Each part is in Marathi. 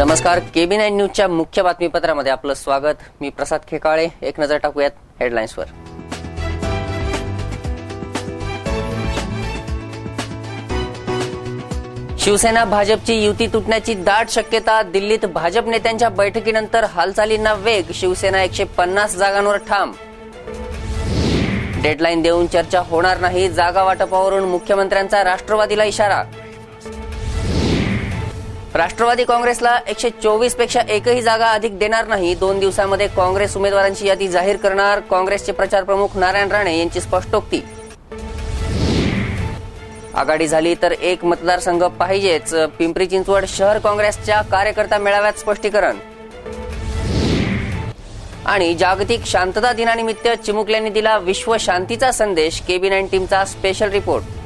नमस्कार, KB9 न्यूजच्या मुख्य बातमीपत्रामध्ये आपलं स्वागत. मी प्रसाद खेकाळे. एक नजर टाकूयात हेडलाईन्सवर. शिवसेना भाजपची युती तुटण्याची दाट शक्यता. दिल्लीत भाजप नेत्यांच्या बैठकीनंतर हालचालींना वेग. शिवसेना 150 जागांवर ठाम. डेडलाईन देऊन चर्चा होणार नाही. जागा वाटपावरून मुख्यमंत्र्यांचा राष्ट्रवादीला इशारा. राष्ट्रवादी काँग्रेसला 124 पेक्षा एकही जागा अधिक देणार नाही. 2 दिवसांमध्ये काँग्रेस उमेदवारांची यादी जाहीर करणार. काँग्रेसचे प्रचार प्रमुख नारायण राणे यांची स्पष्टोक्ती. आघाडी झाली तर एक मतदारसंघ पाहिजेच. पिंपरी चिंचवड शहर काँग्रेसच्या कार्यकर्ता मेळाव्यात स्पष्टीकरण. आणि जागतिक शांतता दिनानिमित्त चिमुकल्यांनी दिला विश्व शांतीचा संदेश. KB9 टीमचा स्पेशल रिपोर्ट.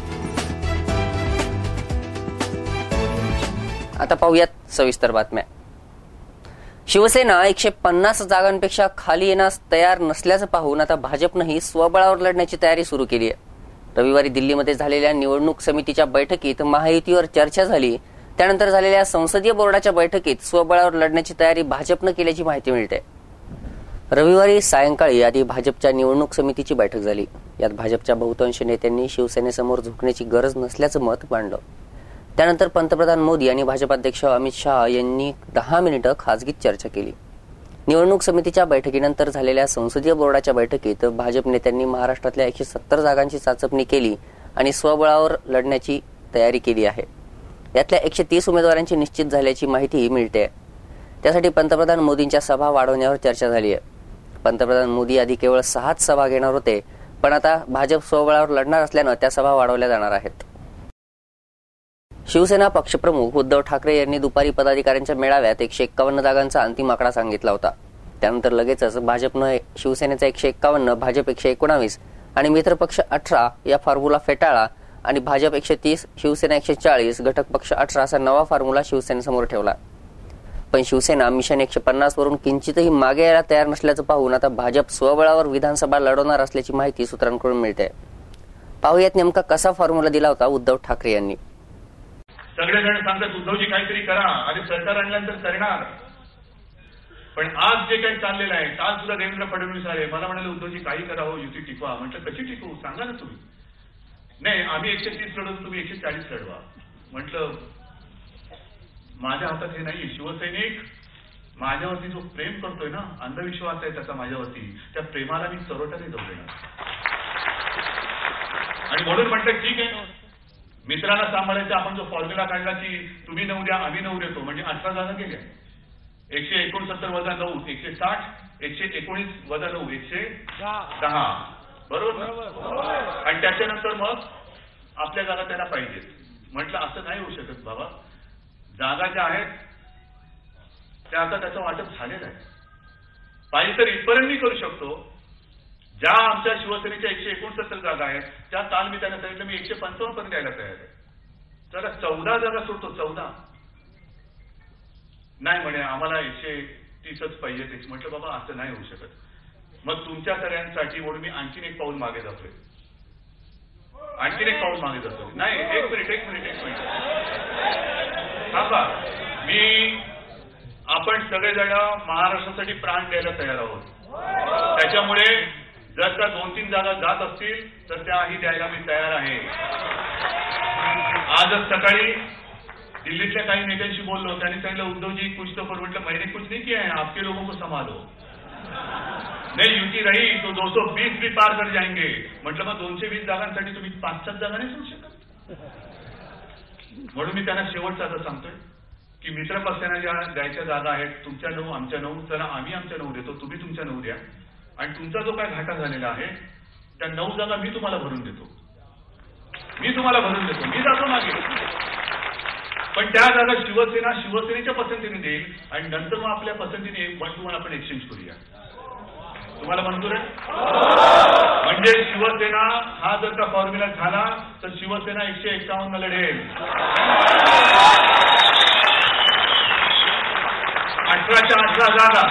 आता पाहूयात सविस्तर बातम्या. शिवसेना 150 जागांपेक्षा खाली येण्यास तयार नसल्याचं पाहून आता भाजपनंही स्वबळावर लढण्याची तयारी सुरू केली आहे. रविवारी दिल्लीमध्ये झालेल्या निवडणूक समितीच्या बैठकीत महायुतीवर चर्चा झाली. त्यानंतर झालेल्या संसदीय बोर्डाच्या बैठकीत स्वबळावर लढण्याची तयारी भाजपनं केल्याची माहिती मिळते. रविवारी सायंकाळी आधी भाजपच्या निवडणूक समितीची बैठक झाली. यात भाजपच्या बहुतांश नेत्यांनी शिवसेनेसमोर झुकण्याची गरज नसल्याचं मत मांडलं. त्यानंतर पंतप्रधान मोदी आणि भाजपाध्यक्ष अमित शहा यांनी 10 मिनिटं खासगीत चर्चा केली. निवडणूक समितीच्या बैठकीनंतर झालेल्या संसदीय बोर्डाच्या बैठकीत भाजप नेत्यांनी महाराष्ट्रातल्या 170 जागांची चाचपणी केली आणि स्वबळावर लढण्याची तयारी केली आहे. यातल्या 130 उमेदवारांची निश्चित झाल्याची माहितीही मिळते. त्यासाठी पंतप्रधान मोदींच्या सभा वाढवण्यावर चर्चा झाली आहे. पंतप्रधान मोदी आधी केवळ 6 सभा घेणार होते, पण आता भाजप स्वबळावर लढणार असल्यानं त्या सभा वाढवल्या जाणार आहेत. शिवसेना पक्षप्रमुख उद्धव ठाकरे यांनी दुपारी पदाधिकाऱ्यांच्या मेळाव्यात 151 जागांचा अंतिम आकडा सांगितला होता. त्यानंतर लगेचच भाजपनं शिवसेनेचा 151, भाजप 119 आणि मित्रपक्ष 18 या फॉर्म्युला फेटाळला आणि भाजप 130, शिवसेना 140, घटक पक्ष 18 असा नवा फॉर्म्युला शिवसेनेसमोर ठेवला. पण शिवसेना मिशन 150 वरून किंचितही मागे यायला तयार नसल्याचं पाहून आता भाजप स्वबळावर विधानसभा लढवणार असल्याची माहिती सूत्रांकडून मिळते. पाहूयात नेमका कसा फॉर्म्युला दिला होता उद्धव ठाकरे यांनी. सगळेजण सांगतात उद्धवजी काहीतरी करा, आणि सरकार आणल्यानंतर करणार. पण आज जे काही चाललेलं आहे, काल सुद्धा देवेंद्र फडणवीस आले, मला म्हणाले उद्धवजी काही करा हो, युती टिकवा. म्हटलं कशी टिकवू सांगा ना तुम्ही. नाही आम्ही 130 लढवतो, तुम्ही 140 लढवा. म्हटलं माझ्या हातात हे नाही. शिवसैनिक माझ्यावरती जो प्रेम करतोय ना, अंधविश्वास आहे त्याचा माझ्यावरती, त्या प्रेमाला मी चरोटाने जाऊ देणार. आणि म्हणून म्हटलं ठीक आहे, मित्रांना सांभाळायचा आपण जो फॉर्म्युला काढला की तुम्ही 9 द्या आम्ही 9 देतो, म्हणजे 18 जागा गेल्या. 169 वजा 9 160, 119 वजा 9 110, बरोबर. आणि त्याच्यानंतर मग आपल्या जागा त्यांना पाहिजेत. म्हटलं असं नाही होऊ शकत बाबा. जागा ज्या आहेत त्या आता त्याचं वाटप झालेलं आहे. पाहिजे तर इथपर्यंत मी करू शकतो. ज्या आमच्या शिवसेनेच्या 169 जागा आहेत त्या काल मी त्यांना सांगितलं मी 155 पर्यंत द्यायला तयार आहे. त्याला 14 जागा सोडतो. 14 नाही म्हणे आम्हाला 130च पाहिजे. म्हटलं बाबा असं नाही होऊ शकत. मग तुमच्या सगळ्यांसाठी म्हणून मी आणखीन एक पाऊल मागे जातोय. नाही एक मिनिट थांबा. आपण सगळेजण महाराष्ट्रासाठी प्राण द्यायला तयार आहोत. त्याच्यामुळे जर का 2-3 जागा जात असतील तर त्याही द्यायला मी तयार आहे. आजच सकाळी दिल्लीतल्या काही नेत्यांशी बोललो. त्यांनी सांगितलं उद्धवजी कुछ तो करो. म्हटलं मैंने कुछ नहीं किया है, आपके लोगों को संभालो. नहीं युती रही तो 220 भी पार कर जाएंगे. म्हटलं मग 220 जागांसाठी तुम्ही 5-7 जागा नाही सोडू शकत. म्हणून मी त्यांना शेवटचं आता सांगतोय की मित्र पक्षांना ज्या द्यायच्या जागा आहेत तुमच्या 9 आमच्या 9, चला आम्ही आमच्या 9 देतो, तुम्ही तुमच्या 9 द्या. आणि तुमचा जो काय घाटा झालेला आहे त्या 9 जागा मी तुम्हाला भरून देतो. मी जातो मागे. पण त्या जागा शिवसेनेच्या पसंतीने देईल आणि नंतर मग आपल्या पसंतीने 1-to-1 आपण एक्सचेंज करूया. तुम्हाला मंजूर आहे? म्हणजे शिवसेना हा जर का फॉर्म्युला झाला तर शिवसेना 151 लढेल. 18च्या 18 जागा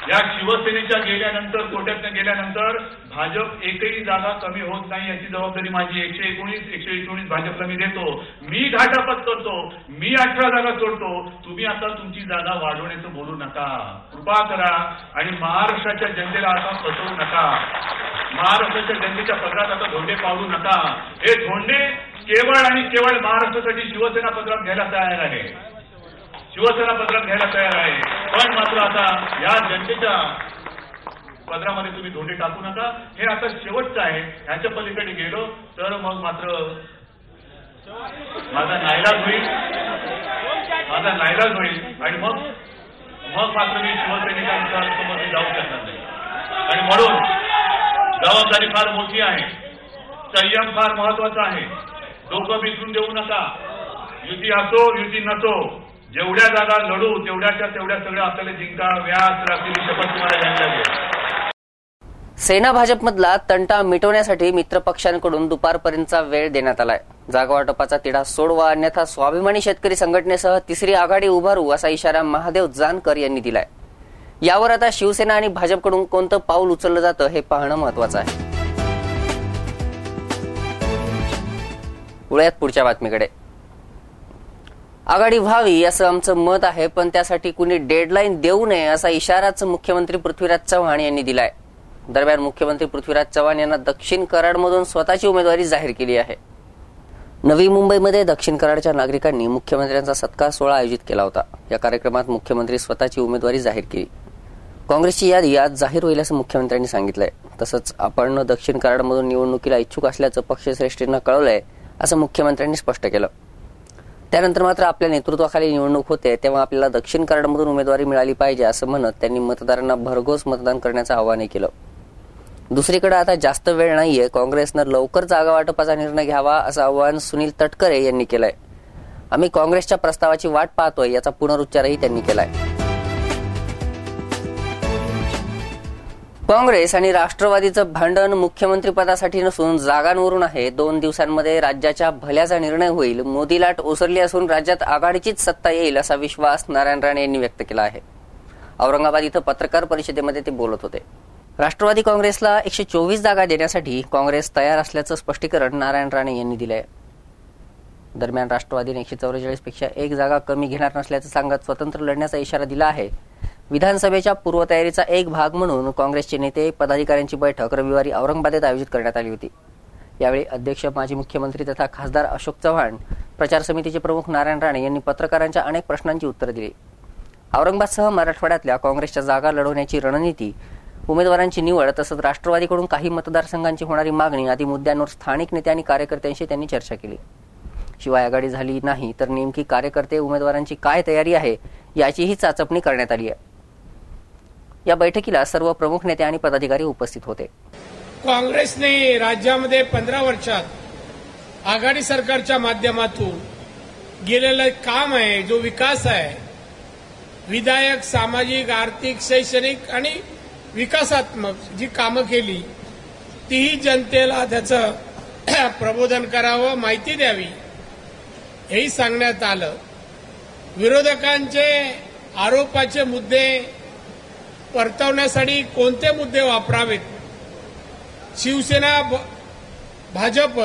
या शिवसेनेच्या गेल्यानंतर, कोट्यातनं गेल्यानंतर भाजप एकही जागा कमी होत नाही याची जबाबदारी माझी. 119 भाजपला मी देतो. मी घाटापात करतो. मी 18 जागा सोडतो. तुम्ही आता तुमची जागा वाढवण्याचं बोलू नका. कृपा करा आणि महाराष्ट्राच्या जनतेला आता फसवू नका. महाराष्ट्राच्या जनतेच्या पदरात आता धोंडे पाडू नका. हे धोंडे केवळ आणि केवळ महाराष्ट्रासाठी शिवसेना पदरात घ्यायला तयार आहे. शिवसेना पदरात घ्यायला तयार आहे. पण मात्र आता या जनतेच्या पदरामध्ये तुम्ही धोंडे टाकू नका. हे आता शेवटचं आहे. ह्याच्या पलीकडे गेलो तर मग मात्र माझा नाईलाज होईल आणि मग मात्र मी शिवसेनेच्या समोर जाऊ शकणार नाही. आणि म्हणून जबाबदारी फार मोठी आहे. संयम फार महत्वाचा आहे. डोकं बिचून देऊ नका. युती असो युती नसो, जेवढ्या जागा लढू तेवढ्या सगळ्या आपल्याला जिंकाव्याच लागतील ही शपथ तुम्हाला घ्यावी लागेल. सेना भाजपमधला तंटा मिटवण्यासाठी मित्रपक्षांकडून दुपारपर्यंतचा वेळ देण्यात आलाय. जागा वाटपाचा तिढा सोडवा, अन्यथा स्वाभिमानी शेतकरी संघटनेसह तिसरी आघाडी उभारू असा इशारा महादेव जानकर यांनी दिलाय. यावर आता शिवसेना आणि भाजपकडून कोणतं पाऊल उचललं जातं हे पाहणं महत्वाचं आहे. वळूयात पुढच्या बातमीकडे. आघाडी व्हावी असं आमचं मत आहे, पण त्यासाठी कुणी डेडलाईन देऊ नये असा इशाराच मुख्यमंत्री पृथ्वीराज चव्हाण यांनी दिलाय. दरम्यान मुख्यमंत्री पृथ्वीराज चव्हाण यांना दक्षिण कराडमधून स्वतःची उमेदवारी जाहीर केली आहे. नवी मुंबईमध्ये दक्षिण कराडच्या नागरिकांनी मुख्यमंत्र्यांचा सत्कार सोहळा आयोजित केला होता. या कार्यक्रमात मुख्यमंत्री स्वतःची उमेदवारी जाहीर केली. काँग्रेसची यादी आज जाहीर होईल असं मुख्यमंत्र्यांनी सांगितलंय. तसंच आपण दक्षिण कराडमधून निवडणुकीला इच्छुक असल्याचं पक्षश्रेष्ठींना कळवलंय असं मुख्यमंत्र्यांनी स्पष्ट केलं. त्यानंतर मात्र आपल्या नेतृत्वाखाली निवडणूक होते तेव्हा आपल्याला दक्षिण कराडमधून उमेदवारी मिळाली पाहिजे असं म्हणत त्यांनी मतदारांना भरघोस मतदान करण्याचं आवाहन केलं. दुसरीकडे आता जास्त वेळ नाहीये, काँग्रेसनं लवकर जागा वाटपाचा निर्णय घ्यावा असं आवाहन सुनील तटकरे यांनी केलंय. आम्ही काँग्रेसच्या प्रस्तावाची वाट पाहतोय याचा पुनरुच्चारही त्यांनी केलाय. काँग्रेस आणि राष्ट्रवादीचं भांडण मुख्यमंत्रीपदासाठी नसून जागांवरून आहे. 2 दिवसांमध्ये राज्याच्या भल्याचा निर्णय होईल. मोदी लाट ओसरली असून राज्यात आघाडीचीच सत्ता येईल असा विश्वास नारायण राणे यांनी व्यक्त केला आहे. औरंगाबाद इथं पत्रकार परिषदेमध्ये ते बोलत होते. राष्ट्रवादी काँग्रेसला 124 जागा देण्यासाठी काँग्रेस तयार असल्याचं स्पष्टीकरण नारायण राणे यांनी दिलंय. दरम्यान राष्ट्रवादीने 144 पेक्षा 1 जागा कमी घेणार नसल्याचं सांगत स्वतंत्र लढण्याचा इशारा दिला आहे. विधानसभेच्या पूर्वतयारीचा एक भाग म्हणून काँग्रेसचे नेते पदाधिकाऱ्यांची बैठक रविवारी औरंगाबादेत आयोजित करण्यात आली होती. यावेळी अध्यक्ष माजी मुख्यमंत्री तथा खासदार अशोक चव्हाण, प्रचार समितीचे प्रमुख नारायण राणे यांनी पत्रकारांच्या अनेक प्रश्नांची उत्तरं दिली. औरंगाबादसह मराठवाड्यातल्या काँग्रेसच्या जागा लढवण्याची रणनीती, उमेदवारांची निवड तसंच राष्ट्रवादीकडून काही मतदारसंघांची होणारी मागणी आदी मुद्द्यांवर स्थानिक नेते आणि कार्यकर्त्यांशी त्यांनी चर्चा केली. शिवाय आघाडी झाली नाही तर नेमकी कार्यकर्ते उमेदवारांची काय तयारी आहे याचीही चाचपणी करण्यात आली आहे. या बैठकीला सर्व प्रमुख नेते आणि पदाधिकारी उपस्थित होते. काँग्रेसने राज्यामध्ये 15 वर्षात आघाडी सरकारच्या माध्यमातून गेलेलं काम आहे, जो विकास आहे, विधायक, सामाजिक, आर्थिक, शैक्षणिक आणि विकासात्मक जी कामं केली तीही जनतेला त्याचं प्रबोधन करावं, माहिती द्यावी हेही सांगण्यात आलं. विरोधकांचे आरोपाचे मुद्दे परतवण्यासाठी कोणते मुद्दे वापरावेत, शिवसेना भाजप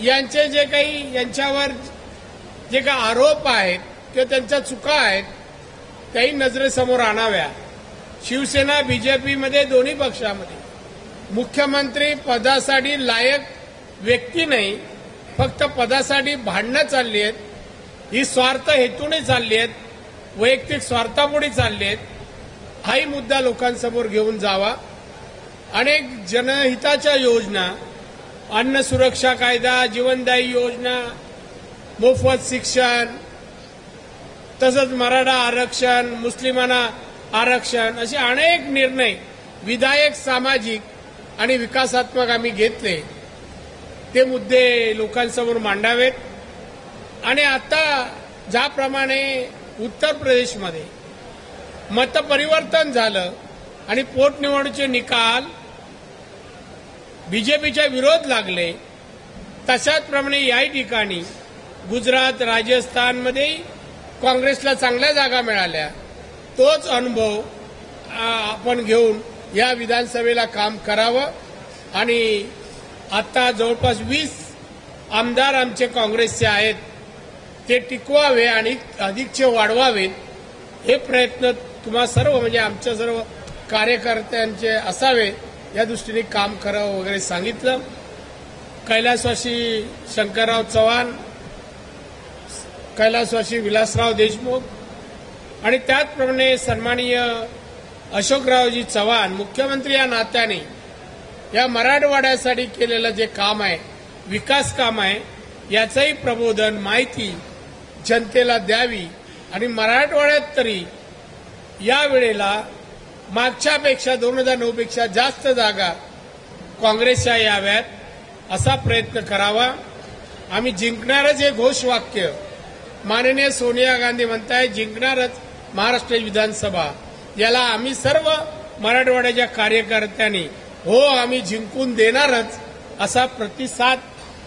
यांचे जे काही यांच्यावर जे काही आरोप आहेत किंवा त्यांच्या चुका आहेत त्याही नजरेसमोर आणाव्या. शिवसेना बीजेपीमध्ये दोन्ही पक्षामध्ये मुख्यमंत्री पदासाठी लायक व्यक्ती नाही, फक्त पदासाठी भांडणं चालली आहेत. ही स्वार्थ हेतूने चालली आहेत, वैयक्तिक स्वार्थापोटी चालली आहेत. हाही मुद्दा लोकांसमोर घेऊन जावा. अनेक जनहिताच्या योजना, अन्न सुरक्षा कायदा, जीवनदायी योजना, मोफत शिक्षण, तसंच मराठा आरक्षण, मुस्लिमांना आरक्षण असे अनेक निर्णय विधायक, सामाजिक आणि विकासात्मक आम्ही घेतले. ते मुद्दे लोकांसमोर मांडावेत. आणि आता ज्याप्रमाणे उत्तर प्रदेशमध्ये मतपरिवर्तन झालं आणि पोटनिवडणुकीचे निकाल बीजेपीच्या विरोध लागले, तशाच प्रमाणे याही ठिकाणी गुजरात, राजस्थानमध्ये काँग्रेसला चांगल्या जागा मिळाल्या. तोच अनुभव आपण घेऊन या विधानसभेला काम करावं आणि आता जवळपास 20 आमदार आमचे काँग्रेसचे आहेत ते टिकवावे आणि अधिकचे वाढवावेत हे प्रयत्न तुम्हा सर्व म्हणजे आमच्या सर्व कार्यकर्त्यांचे असावे या दृष्टीने काम करावं वगैरे सांगितलं. कैलासवासी शंकरराव चव्हाण, कैलासवासी विलासराव देशमुख आणि त्याचप्रमाणे सन्माननीय अशोकरावजी चव्हाण मुख्यमंत्री या नात्याने या मराठवाड्यासाठी केलेलं जे काम आहे, विकास काम आहे, याचंही प्रबोधन माहिती जनतेला द्यावी आणि मराठवाड्यात तरी या वेळेला मागच्यापेक्षा 2009 पेक्षा जास्त जागा काँग्रेसच्या याव्यात असा प्रयत्न करावा. आम्ही जिंकणारच हे घोषवाक्य माननीय सोनिया गांधी म्हणतायत, जिंकणारच महाराष्ट्र विधानसभा. याला आम्ही सर्व मराठवाड्याच्या कार्यकर्त्यांनी हो आम्ही जिंकून देणारच असा प्रतिसाद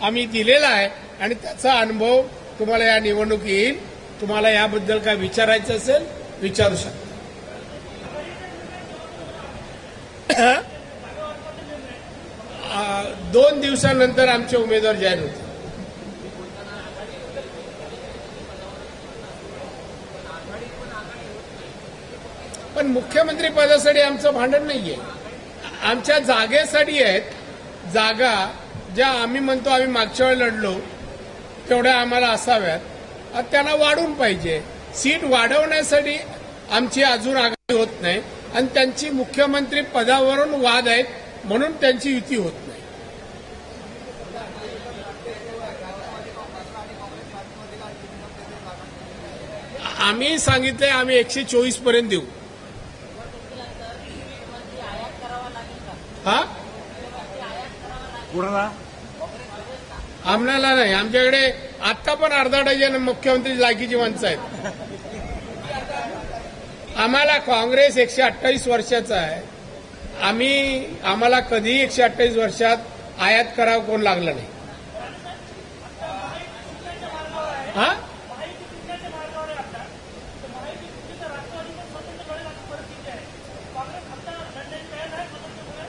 आम्ही दिलेला आहे आणि त्याचा अनुभव तुम्हाला या निवडणूक येईल. तुम्हाला याबद्दल काय विचारायचं असेल विचारू शकता. 2 दिवसानंतर आमचे उमेदवार जाहीर होते. पण मुख्यमंत्री पदासाठी आमचं भांडण नाहीये. आमच्या जागेसाठी आहेत. जागा ज्या आम्ही म्हणतो आम्ही मागच्या वेळी लढलो तेवढ्या आम्हाला असाव्यात, त्यांना वाढून पाहिजे. सीट वाढवण्यासाठी आमची अजून आघाडी होत नाही आणि त्यांची मुख्यमंत्री पदावरून वाद आहेत म्हणून त्यांची युती होत नाही. आम्ही सांगितलंय आम्ही 124 पर्यंत देऊ. हा आम्हाला नाही. आमच्याकडे आता पण अर्धा डझन मुख्यमंत्री लायकीची माणसं आहेत. आम्हाला काँग्रेस 128 वर्षाचा आहे. आम्हाला कधीही 128 वर्षात आयात करावं कोण लागलं नाही. हा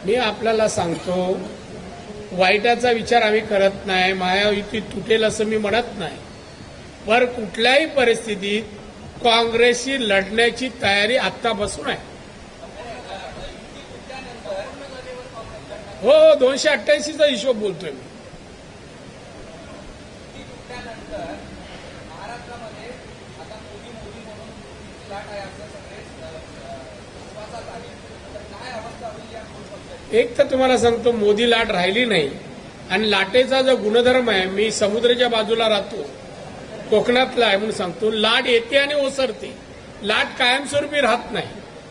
मी आपल्याला सांगतो, वाईटाचा विचार आम्ही करत नाही. महायुती तुटेल असं मी म्हणत नाही. पण कुठल्याही परिस्थितीत काँग्रेसशी लढण्याची तयारी आत्तापासून आहे. हो 288चा हिशोब बोलतोय मी. एक तर तुम्हाला सांगतो मोदी लाट राहिली नाही आणि लाटेचा जो गुणधर्म आहे, मी समुद्राच्या बाजूला राहतो, कोकणातला आहे म्हणून सांगतो, लाट येते आणि ओसरते. लाट कायमस्वरूपी राहत नाही.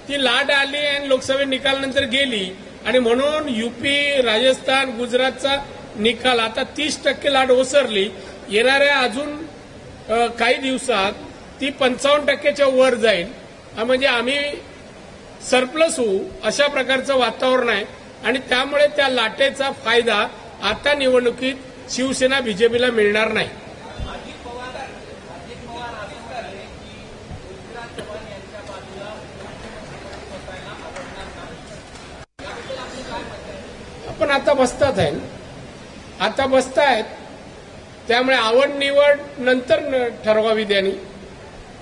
ती लाट आली आणि लोकसभा निकालानंतर गेली आणि म्हणून युपी, राजस्थान, गुजरातचा निकाल आता 30% लाट ओसरली. येणाऱ्या अजून काही दिवसात ती 55%च्या वर जाईल. म्हणजे आम्ही सरप्लस होऊ अशा प्रकारचं वातावरण आहे आणि त्यामुळे त्या लाटेचा फायदा आता निवडणुकीत शिवसेना बीजेपीला मिळणार नाही. पण आता बसतात आहे, आता बसतायत, त्यामुळे आवड निवड नंतर ठरवावी त्यांनी.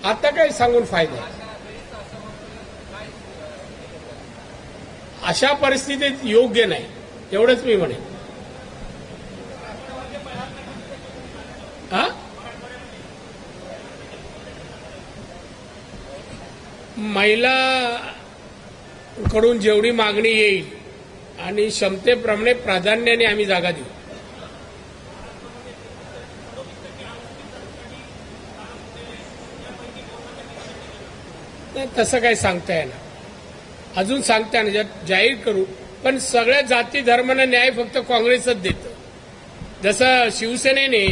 आता काही सांगून फायदा. अशा परिस्थितीत योग्य नाही एवढंच मी म्हणेन. महिलांकडून जेवढी मागणी येईल आणि क्षमतेप्रमाणे प्राधान्याने आम्ही जागा देऊ. तसं काही सांगता येणार, अजून सांगता येणार, जाहीर करू. पण सगळ्या जाती धर्मांना न्याय फक्त काँग्रेसच देतं. जसं शिवसेनेने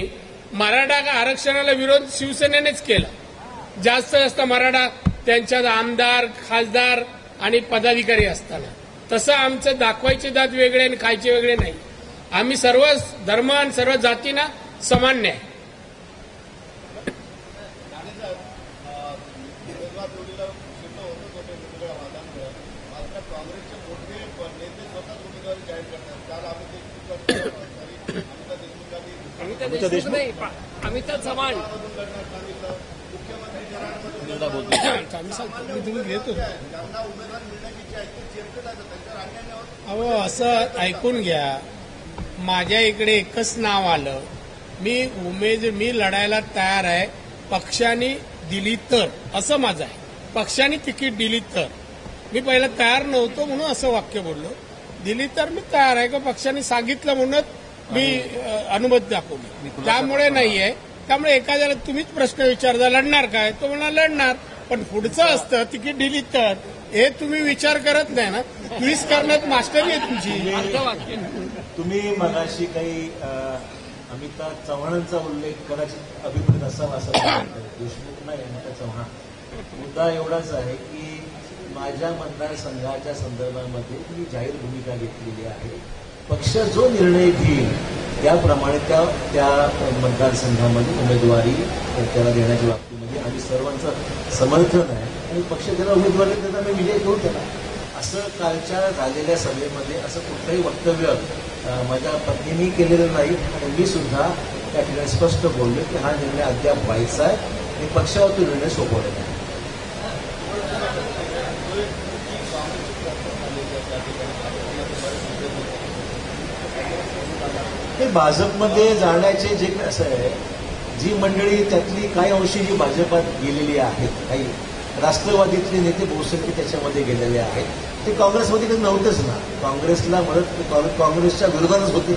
मराठा आरक्षणाला विरोध शिवसेनेनेच केला. जास्त मराठा त्यांच्यात आमदार, खासदार आणि पदाधिकारी असताना. तसं आमचं दाखवायचे दात वेगळे आणि खायचे वेगळे नाही. आम्ही सर्व धर्म आणि सर्व जातींना समान न्याय. अमिता देशमुख नाही, अमिता चव्हाण. आम्ही सांगतो मी तुम्ही घेतो. अहो असं ऐकून घ्या, माझ्या इकडे एकच नाव आलं, मी लढायला तयार आहे, पक्षाने दिली तर, असं माझं आहे. पक्षाने तिकीट दिली तर, मी पहिला तयार नव्हतो म्हणून असं वाक्य बोललो. दिली तर मी तयार आहे, का पक्षाने सांगितलं म्हणून मी अनुमती दाखवली, त्यामुळे नाहीये. त्यामुळे एखाद्याला तुम्हीच प्रश्न विचारता लढणार काय, तो म्हणा लढणार, पण पुढचं असतं तिकीट दिली तर, हे तुम्ही विचार करत नाही ना. क्विज करण्यात मास्टरी आहे तुमची. तुम्ही मगाशी काही अमिता चव्हाणांचा उल्लेख कदाचित अभिप्रेत असावा असं देशमुख नाही, अमिता चव्हाण. मुद्दा एवढाच आहे की माझ्या मतदारसंघाच्या संदर्भामध्ये मी जाहीर भूमिका घेतलेली आहे. पक्ष जो निर्णय घेईल त्याप्रमाणे त्या मतदारसंघामध्ये उमेदवारी त्याला देण्याच्या बाबतीमध्ये आम्ही सर्वांचं समर्थन आहे आणि पक्ष त्याला उमेदवारी देताना मी विजय करू त्याला. असं कालच्या झालेल्या सभेमध्ये असं कुठलंही वक्तव्य माझ्या पत्नीने केलेलं नाही आणि मी सुद्धा त्या ठिकाणी स्पष्ट बोललो की हा निर्णय अद्याप व्हायचा आहे आणि पक्षावर तो निर्णय सोपवलेला आहे. ते भाजपमध्ये जाण्याचे जे असं आहे, जी मंडळी त्यातली काही अंशी जी भाजपात गेलेली आहेत, काही राष्ट्रवादीतले नेते बहुसंख्य त्याच्यामध्ये गेलेले आहेत, ते काँग्रेसमध्ये कधी नव्हतेच ना. काँग्रेसला काँग्रेसच्या विरोधातच होते.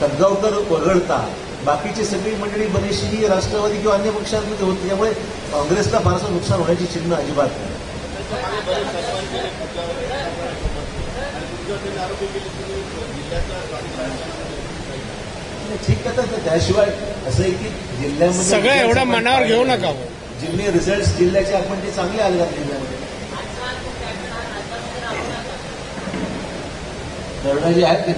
तडगावकर वगळता बाकीची सगळी मंडळी बरीचशी ही राष्ट्रवादी किंवा अन्य पक्षांमध्ये होती. त्यामुळे काँग्रेसला फारसं नुकसान होण्याची चिन्ह अजिबात नाही. ठीक आहे, तर त्याशिवाय असं आहे की जिल्ह्यामध्ये सगळं एवढं मनावर घेऊ नका. जिल्हे रिझल्ट जिल्ह्याचे आपण ते चांगले आले जातात जिल्ह्यामध्ये. तरुण जे आहेत ते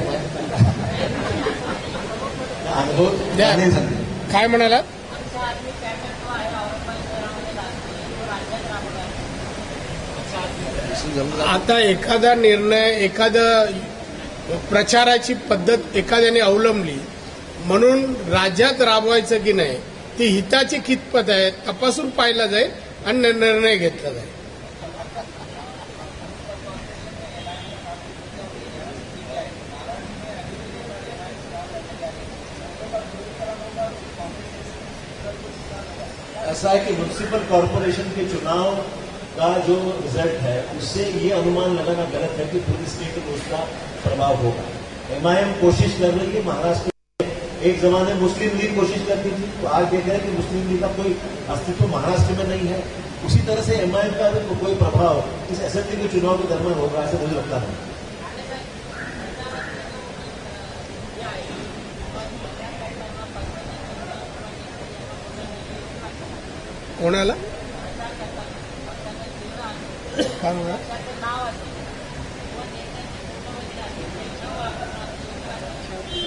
अनुभव काय म्हणाला. आता एखादा निर्णय, एखादा प्रचाराची पद्धत एखाद्याने अवलंबली म्हणून राज्यात राबवायचं की नाही, ती हिताची कितपत आहे तपासून पाहिला जाईल आणि निर्णय घेतला जाईल. ऐसा है कि म्यूनिसिपल कॉर्पोरेशन के चुनाव का जो रिजल्ट है उससे ये अनुमान लगाना गलत है कि पूरी स्टेट में उसका प्रभाव होगा. एमआईएम कोशिश कर रही है. महाराष्ट्र में एक जमाने मुस्लिम लीग कोशिश करती थी, तो आज देख रहे हैं कि मुस्लिम लीग का कोई अस्तित्व महाराष्ट्र में नहीं है. उसी तरह से एमआईएम का कोई प्रभाव इस असेंबली के चुनाव के दरमियान होगा ऐसा मुझे लगता है. कोणाला काय म्हणा.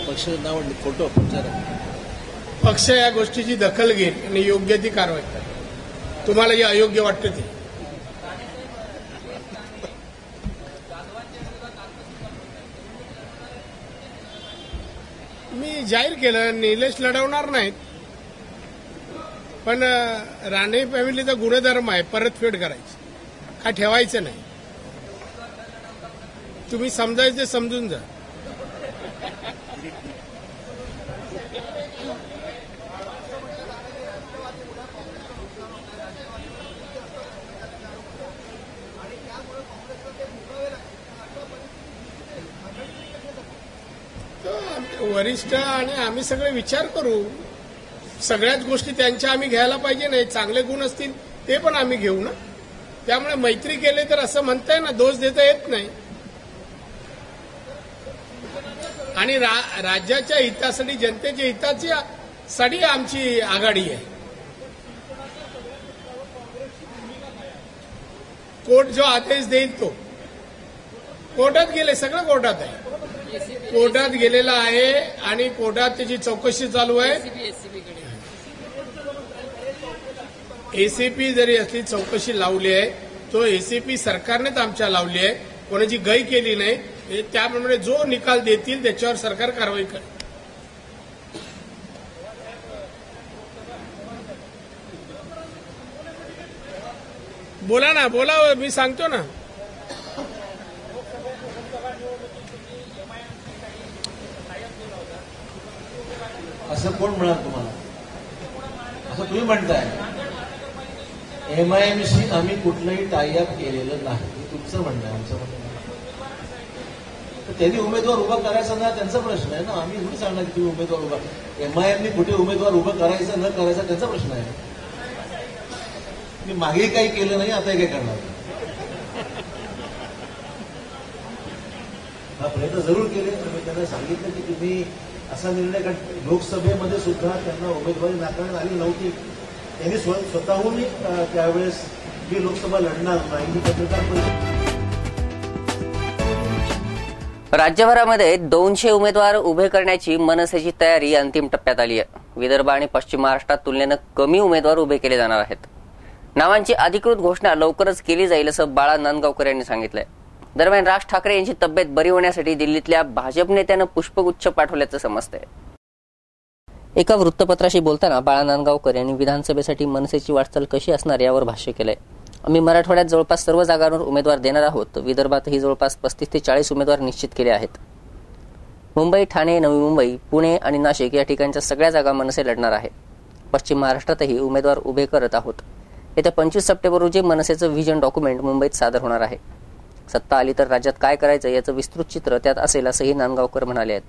पक्ष नाव फोटो प्रचार पक्ष या गोष्टीची दखल घेईल आणि योग्य ती कारवाई करेल. तुम्हाला जे अयोग्य वाटतं ते. मी जाहीर केलं निलेश लढवणार नाहीत, पण राणे फॅमिलीचा गुणधर्म आहे परतफेड करायची, काय ठेवायचं नाही. तुम्ही समजायचं समजून जा. वरिष्ठ आणि आम्ही सगळे विचार करू. सगळ्याच गोष्टी त्यांच्या आम्ही घ्यायला पाहिजे नाही. चांगले गुण असतील ते पण आम्ही घेऊ ना. त्यामुळे मैत्री केले तर असं म्हणताय ना, दोष देता येत नाही. आणि राज्याच्या हितासाठी, जनतेच्या हितासाठी आमची आघाडी आहे. कोर्ट जो आदेश देईल तो. कोर्टात गेले, सगळं कोर्टात आहे. कोर्टात गेलेला आहे आणि कोर्टात त्याची चौकशी चालू आहे. एसीपी जरी असली चौकशी लावली आहे, तो एसीपी सरकारनेच आमच्या लावली आहे, कोणाची गय केली नाही. त्याप्रमाणे जो निकाल देतील त्याच्यावर सरकार कारवाई करेल. बोला ना, बोला, मी सांगतो ना. असं कोण म्हणाल तुम्हाला? असं तुम्ही म्हणताय. MIMशी आम्ही कुठलंही टायअप केलेलं नाही, हे तुमचं म्हणणं आहे, आमचं म्हणणं नाही. तर त्यांनी उमेदवार उभा करायचा ना, त्यांचा प्रश्न आहे ना. आम्ही थोडी सांगणार की तुम्ही उमेदवार उभा. MIMने कुठे उमेदवार उभं करायचं न करायचा त्यांचा प्रश्न आहे. मी मागे काही केलं नाही, आता काय करणार? हा प्रयत्न जरूर केले. मी त्यांना सांगितलं की तुम्ही असा निर्णय, कारण लोकसभेमध्ये सुद्धा त्यांना उमेदवारी नाकारण्यात आली नव्हती. त्यांनी स्वतःहून त्यावेळेस मी लोकसभा लढणार नाही ही पत्रकार परिषद. राज्यभरामध्ये 200 उमेदवार उभे करण्याची मनसेची तयारी अंतिम टप्प्यात आली आहे. विदर्भ आणि पश्चिम महाराष्ट्रात तुलनेनं कमी उमेदवार उभे केले जाणार आहेत. नावांची अधिकृत घोषणा लवकरच केली जाईल असं बाळा नांदगावकर यांनी सांगितलंय. दरम्यान राज ठाकरे यांची तब्येत बरी होण्यासाठी दिल्लीतल्या भाजप नेत्यानं पुष्पगुच्छ पाठवल्याचं समजतंय. एका वृत्तपत्राशी बोलताना बाळा नांदगावकर यांनी विधानसभेसाठी मनसेची वाटचाल कशी असणार यावर भाष्य केलंय. आम्ही मराठवाड्यात जवळपास सर्व जागांवर उमेदवार देणार आहोत. विदर्भातही जवळपास 35 ते 40 उमेदवार निश्चित केले आहेत. मुंबई, ठाणे, नवी मुंबई, पुणे आणि नाशिक या ठिकाणच्या सगळ्या जागा मनसे लढणार आहे. पश्चिम महाराष्ट्रातही उमेदवार उभे करत आहोत. येत्या 25 सप्टेंबर रोजी मनसेचं व्हिजन डॉक्युमेंट मुंबईत सादर होणार आहे. सत्ता आली तर राज्यात काय करायचं याचं विस्तृत चित्र त्यात असेल असंही नांदगावकर म्हणाले आहेत.